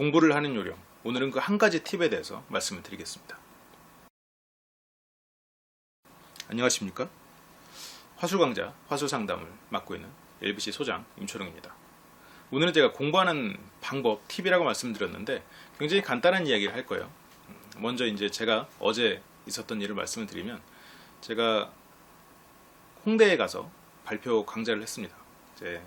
공부를 하는 요령, 오늘은 그 한 가지 팁에 대해서 말씀을 드리겠습니다. 안녕하십니까? 화술강좌, 화술상담을 맡고 있는 LBC 소장 임초롱입니다. 오늘은 제가 공부하는 방법, 팁이라고 말씀드렸는데 굉장히 간단한 이야기를 할 거예요. 먼저 이제 제가 어제 있었던 일을 말씀을 드리면, 제가 홍대에 가서 발표 강좌를 했습니다. 이제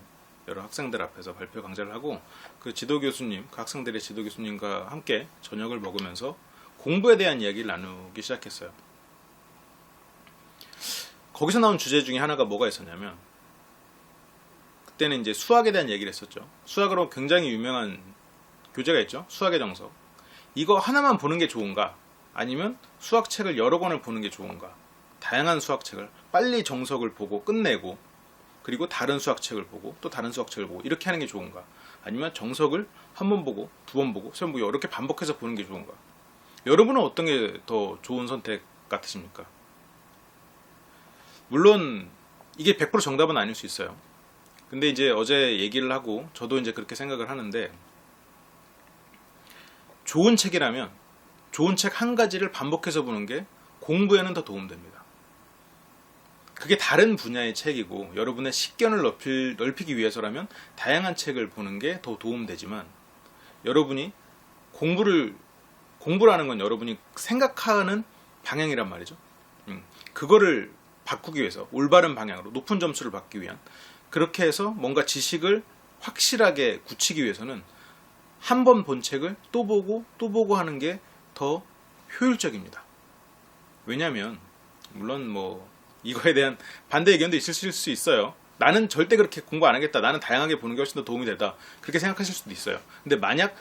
여러 학생들 앞에서 발표 강좌를 하고, 그 지도교수님, 그 학생들의 지도교수님과 함께 저녁을 먹으면서 공부에 대한 이야기를 나누기 시작했어요. 거기서 나온 주제 중에 하나가 뭐가 있었냐면, 그때는 이제 수학에 대한 얘기를 했었죠. 수학으로 굉장히 유명한 교재가 있죠. 수학의 정석. 이거 하나만 보는 게 좋은가? 아니면 수학책을 여러 권을 보는 게 좋은가? 다양한 수학책을 빨리 정석을 보고 끝내고, 그리고 다른 수학책을 보고 또 다른 수학책을 보고 이렇게 하는 게 좋은가? 아니면 정석을 한 번 보고 두 번 보고 세 번 보고 이렇게 반복해서 보는 게 좋은가? 여러분은 어떤 게 더 좋은 선택 같으십니까? 물론 이게 100% 정답은 아닐 수 있어요. 근데 이제 어제 얘기를 하고 저도 이제 그렇게 생각을 하는데, 좋은 책이라면 좋은 책 한 가지를 반복해서 보는 게 공부에는 더 도움됩니다. 그게 다른 분야의 책이고 여러분의 식견을 넓히기 위해서라면 다양한 책을 보는 게 더 도움되지만, 여러분이 공부라는 건 여러분이 생각하는 방향이란 말이죠. 그거를 바꾸기 위해서, 올바른 방향으로 높은 점수를 받기 위한, 그렇게 해서 뭔가 지식을 확실하게 굳히기 위해서는 한 번 본 책을 또 보고 하는 게 더 효율적입니다. 왜냐하면 물론 이거에 대한 반대 의견도 있으실 수 있어요. 나는 절대 그렇게 공부 안 하겠다, 나는 다양하게 보는 게 훨씬 더 도움이 되다, 그렇게 생각하실 수도 있어요. 근데 만약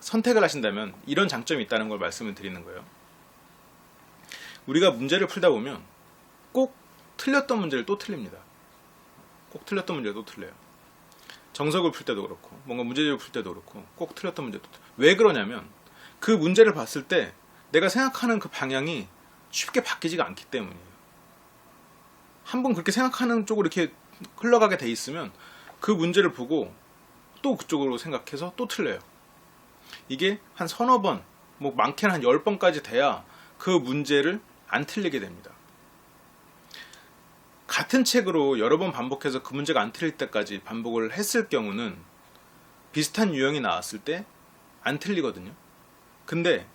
선택을 하신다면 이런 장점이 있다는 걸 말씀을 드리는 거예요. 우리가 문제를 풀다 보면 꼭 틀렸던 문제를 또 틀립니다. 꼭 틀렸던 문제를 또 틀려요. 정석을 풀 때도 그렇고 뭔가 문제집을 풀 때도 그렇고 꼭 틀렸던 문제도 틀려요. 왜 그러냐면 그 문제를 봤을 때 내가 생각하는 그 방향이 쉽게 바뀌지가 않기 때문이에요. 한번 그렇게 생각하는 쪽으로 이렇게 흘러가게 돼 있으면 그 문제를 보고 또 그쪽으로 생각해서 또 틀려요. 이게 한 서너 번, 많게는 한 10번까지 돼야 그 문제를 안 틀리게 됩니다. 같은 책으로 여러 번 반복해서 그 문제가 안 틀릴 때까지 반복을 했을 경우는 비슷한 유형이 나왔을 때 안 틀리거든요. 근데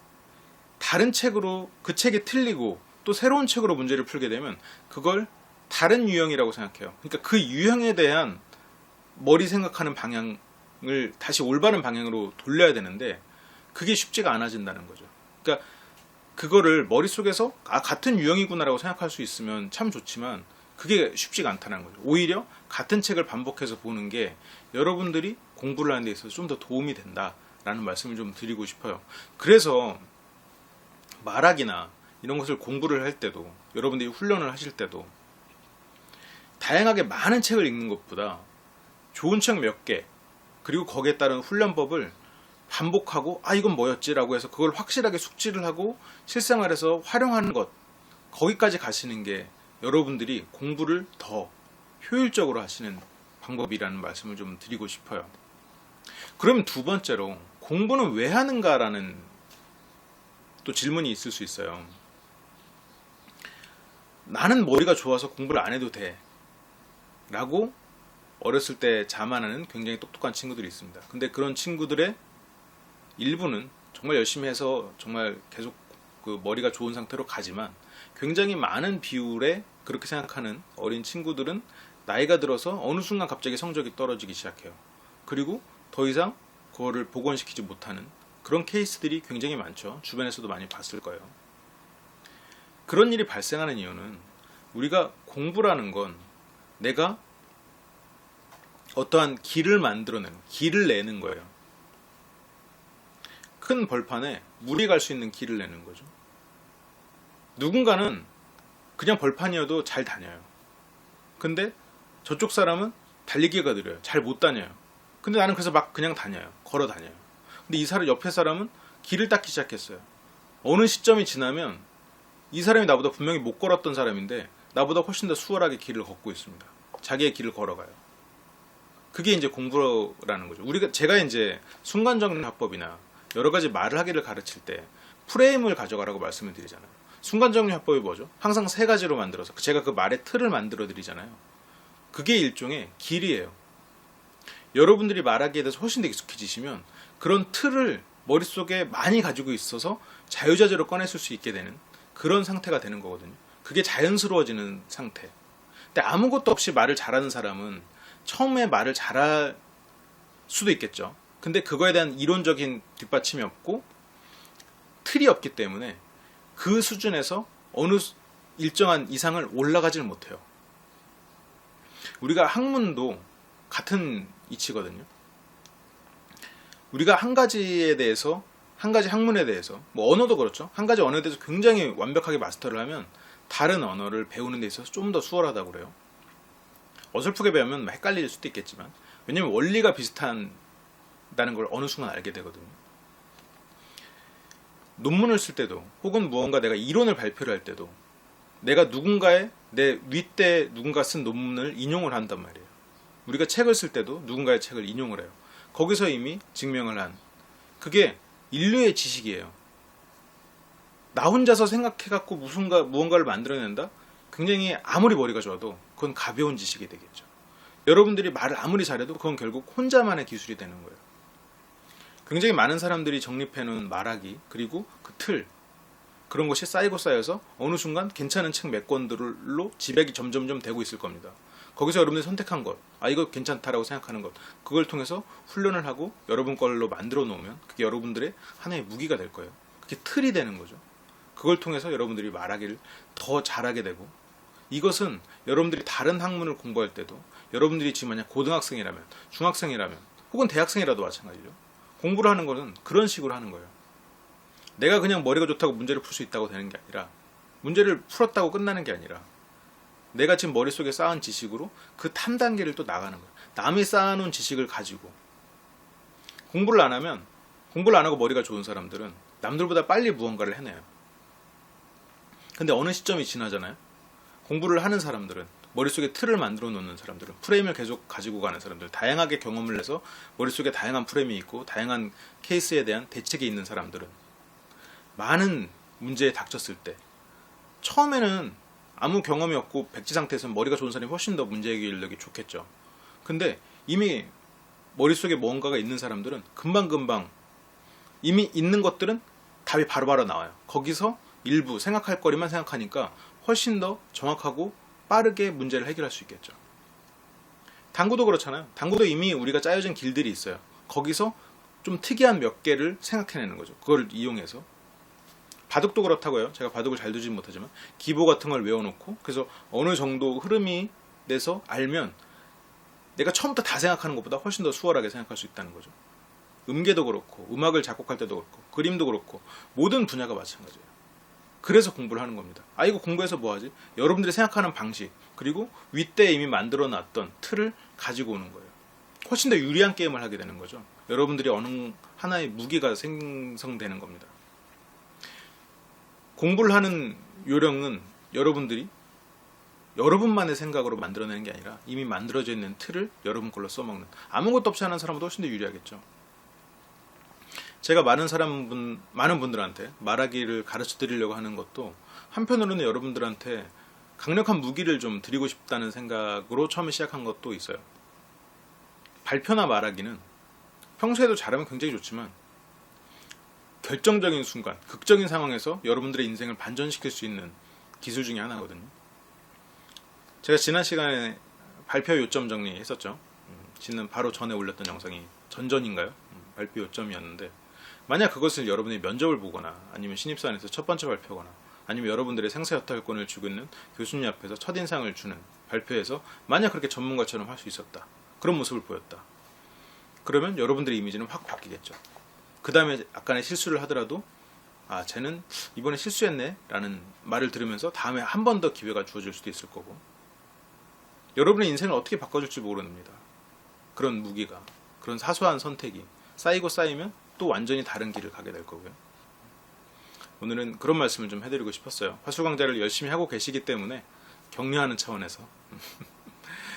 다른 책으로 그 책이 틀리고 또 새로운 책으로 문제를 풀게 되면 그걸 다른 유형이라고 생각해요. 그러니까 그 유형에 대한 머리 생각하는 방향을 다시 올바른 방향으로 돌려야 되는데 그게 쉽지가 않아진다는 거죠. 그러니까 그거를 머릿속에서 같은 유형이구나라고 생각할 수 있으면 참 좋지만 그게 쉽지가 않다는 거죠. 오히려 같은 책을 반복해서 보는 게 여러분들이 공부를 하는 데 있어서 좀 더 도움이 된다라는 말씀을 좀 드리고 싶어요. 그래서 말하기나 이런 것을 공부를 할 때도, 여러분들이 훈련을 하실 때도 다양하게 많은 책을 읽는 것보다 좋은 책 몇 개, 그리고 거기에 따른 훈련법을 반복하고 이건 뭐였지? 라고 해서 그걸 확실하게 숙지를 하고 실생활에서 활용하는 것, 거기까지 가시는 게 여러분들이 공부를 더 효율적으로 하시는 방법이라는 말씀을 좀 드리고 싶어요. 그럼 두 번째로, 공부는 왜 하는가라는 또 질문이 있을 수 있어요. 나는 머리가 좋아서 공부를 안 해도 돼 라고 어렸을 때 자만하는 굉장히 똑똑한 친구들이 있습니다. 근데 그런 친구들의 일부는 정말 열심히 해서 정말 계속 그 머리가 좋은 상태로 가지만, 굉장히 많은 비율에 그렇게 생각하는 어린 친구들은 나이가 들어서 어느 순간 갑자기 성적이 떨어지기 시작해요. 그리고 더 이상 그거를 복원시키지 못하는 그런 케이스들이 굉장히 많죠. 주변에서도 많이 봤을 거예요. 그런 일이 발생하는 이유는, 우리가 공부라는 건 내가 어떠한 길을 만들어내는, 길을 내는 거예요. 큰 벌판에 물이 갈 수 있는 길을 내는 거죠. 누군가는 그냥 벌판이어도 잘 다녀요. 근데 저쪽 사람은 달리기가 느려요. 잘 못 다녀요. 근데 나는 그래서 막 그냥 다녀요. 걸어 다녀요. 근데 이 사람, 옆에 사람은 길을 닦기 시작했어요. 어느 시점이 지나면 이 사람이 나보다 분명히 못 걸었던 사람인데 나보다 훨씬 더 수월하게 길을 걷고 있습니다. 자기의 길을 걸어가요. 그게 이제 공부라는 거죠. 제가 이제 순간적인 화법이나 여러 가지 말을 하기를 가르칠 때 프레임을 가져가라고 말씀을 드리잖아요. 순간정리 화법이 뭐죠? 항상 세 가지로 만들어서 제가 그 말의 틀을 만들어 드리잖아요. 그게 일종의 길이에요. 여러분들이 말하기에 대해서 훨씬 더 익숙해지시면 그런 틀을 머릿속에 많이 가지고 있어서 자유자재로 꺼냈을 수 있게 되는 그런 상태가 되는 거거든요. 그게 자연스러워지는 상태. 근데 아무것도 없이 말을 잘하는 사람은 처음에 말을 잘할 수도 있겠죠. 근데 그거에 대한 이론적인 뒷받침이 없고 틀이 없기 때문에 그 수준에서 어느 일정한 이상을 올라가지를 못해요. 우리가 학문도 같은 이치거든요. 우리가 한 가지에 대해서, 한 가지 학문에 대해서, 뭐 언어도 그렇죠. 한 가지 언어에 대해서 굉장히 완벽하게 마스터를 하면 다른 언어를 배우는 데 있어서 좀 더 수월하다고 그래요. 어설프게 배우면 헷갈릴 수도 있겠지만, 왜냐면 원리가 비슷한다는 걸 어느 순간 알게 되거든요. 논문을 쓸 때도, 혹은 무언가 내가 이론을 발표를 할 때도 내가 누군가의, 내 윗대 누군가 쓴 논문을 인용을 한단 말이에요. 우리가 책을 쓸 때도 누군가의 책을 인용을 해요. 거기서 이미 증명을 한, 그게 인류의 지식이에요. 나 혼자서 생각해갖고 무언가를 만들어낸다? 굉장히 아무리 머리가 좋아도 그건 가벼운 지식이 되겠죠. 여러분들이 말을 아무리 잘해도 그건 결국 혼자만의 기술이 되는 거예요. 굉장히 많은 사람들이 정립해놓은 말하기, 그리고 그 틀, 그런 것이 쌓이고 쌓여서 어느 순간 괜찮은 책 몇 권들로 지백이 점점점 되고 있을 겁니다. 거기서 여러분들이 선택한 것, 이거 괜찮다라고 생각하는 것, 그걸 통해서 훈련을 하고 여러분 걸로 만들어 놓으면 그게 여러분들의 하나의 무기가 될 거예요. 그게 틀이 되는 거죠. 그걸 통해서 여러분들이 말하기를 더 잘하게 되고, 이것은 여러분들이 다른 학문을 공부할 때도, 여러분들이 지금 만약 고등학생이라면, 중학생이라면, 혹은 대학생이라도 마찬가지죠. 공부를 하는 것은 그런 식으로 하는 거예요. 내가 그냥 머리가 좋다고 문제를 풀 수 있다고 되는 게 아니라, 문제를 풀었다고 끝나는 게 아니라, 내가 지금 머릿속에 쌓은 지식으로 그 한 단계를 또 나가는 거예요. 남이 쌓아놓은 지식을 가지고. 공부를 안 하고 머리가 좋은 사람들은 남들보다 빨리 무언가를 해내요. 근데 어느 시점이 지나잖아요. 공부를 하는 사람들은, 머릿속에 틀을 만들어 놓는 사람들은, 프레임을 계속 가지고 가는 사람들, 다양하게 경험을 해서 머릿속에 다양한 프레임이 있고 다양한 케이스에 대한 대책이 있는 사람들은 많은 문제에 닥쳤을 때, 처음에는 아무 경험이 없고 백지 상태에서는 머리가 좋은 사람이 훨씬 더 문제 해결력이 좋겠죠. 근데 이미 머릿속에 뭔가가 있는 사람들은 금방금방, 이미 있는 것들은 답이 바로바로 나와요. 거기서 일부 생각할 거리만 생각하니까 훨씬 더 정확하고 빠르게 문제를 해결할 수 있겠죠. 당구도 그렇잖아요. 당구도 이미 우리가 짜여진 길들이 있어요. 거기서 좀 특이한 몇 개를 생각해내는 거죠. 그걸 이용해서. 바둑도 그렇다고요. 제가 바둑을 잘 두진 못하지만 기보 같은 걸 외워놓고, 그래서 어느 정도 흐름이 돼서 알면 내가 처음부터 다 생각하는 것보다 훨씬 더 수월하게 생각할 수 있다는 거죠. 음계도 그렇고, 음악을 작곡할 때도 그렇고, 그림도 그렇고, 모든 분야가 마찬가지예요. 그래서 공부를 하는 겁니다. 이거 공부해서 뭐하지? 여러분들이 생각하는 방식, 그리고 윗대에 이미 만들어놨던 틀을 가지고 오는 거예요. 훨씬 더 유리한 게임을 하게 되는 거죠. 여러분들이 어느 하나의 무기가 생성되는 겁니다. 공부를 하는 요령은 여러분들이 여러분만의 생각으로 만들어내는 게 아니라 이미 만들어져 있는 틀을 여러분 걸로 써먹는, 아무것도 없이 하는 사람은 훨씬 더 유리하겠죠. 제가 많은 분들한테 말하기를 가르쳐 드리려고 하는 것도, 한편으로는 여러분들한테 강력한 무기를 좀 드리고 싶다는 생각으로 처음에 시작한 것도 있어요. 발표나 말하기는 평소에도 잘하면 굉장히 좋지만, 결정적인 순간, 극적인 상황에서 여러분들의 인생을 반전시킬 수 있는 기술 중에 하나거든요. 제가 지난 시간에 발표 요점 정리했었죠. 지난 바로 전에 올렸던 영상이 전전인가요? 발표 요점이었는데, 만약 그것을 여러분이 면접을 보거나, 아니면 신입사원에서 첫 번째 발표거나, 아니면 여러분들의 생사여탈권을 쥐고 있는 교수님 앞에서 첫인상을 주는 발표에서 만약 그렇게 전문가처럼 할 수 있었다, 그런 모습을 보였다, 그러면 여러분들의 이미지는 확 바뀌겠죠. 그 다음에 약간의 실수를 하더라도, 쟤는 이번에 실수했네 라는 말을 들으면서 다음에 한 번 더 기회가 주어질 수도 있을 거고, 여러분의 인생을 어떻게 바꿔줄지 모릅니다. 그런 무기가, 그런 사소한 선택이 쌓이고 쌓이면 또 완전히 다른 길을 가게 될 거고요. 오늘은 그런 말씀을 좀 해드리고 싶었어요. 화수강좌를 열심히 하고 계시기 때문에 격려하는 차원에서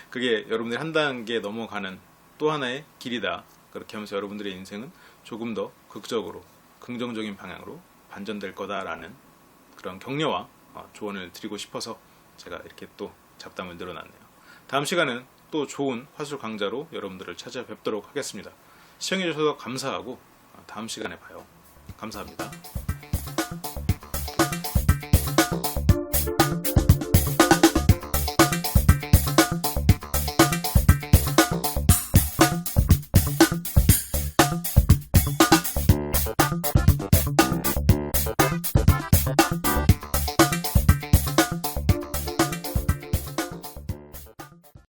그게 여러분들이 한 단계 넘어가는 또 하나의 길이다, 그렇게 하면서 여러분들의 인생은 조금 더 극적으로 긍정적인 방향으로 반전될 거다라는 그런 격려와 조언을 드리고 싶어서 제가 이렇게 또 잡담을 늘어놨네요. 다음 시간은 또 좋은 화술 강좌로 여러분들을 찾아뵙도록 하겠습니다. 시청해주셔서 감사하고 다음 시간에 봐요. 감사합니다.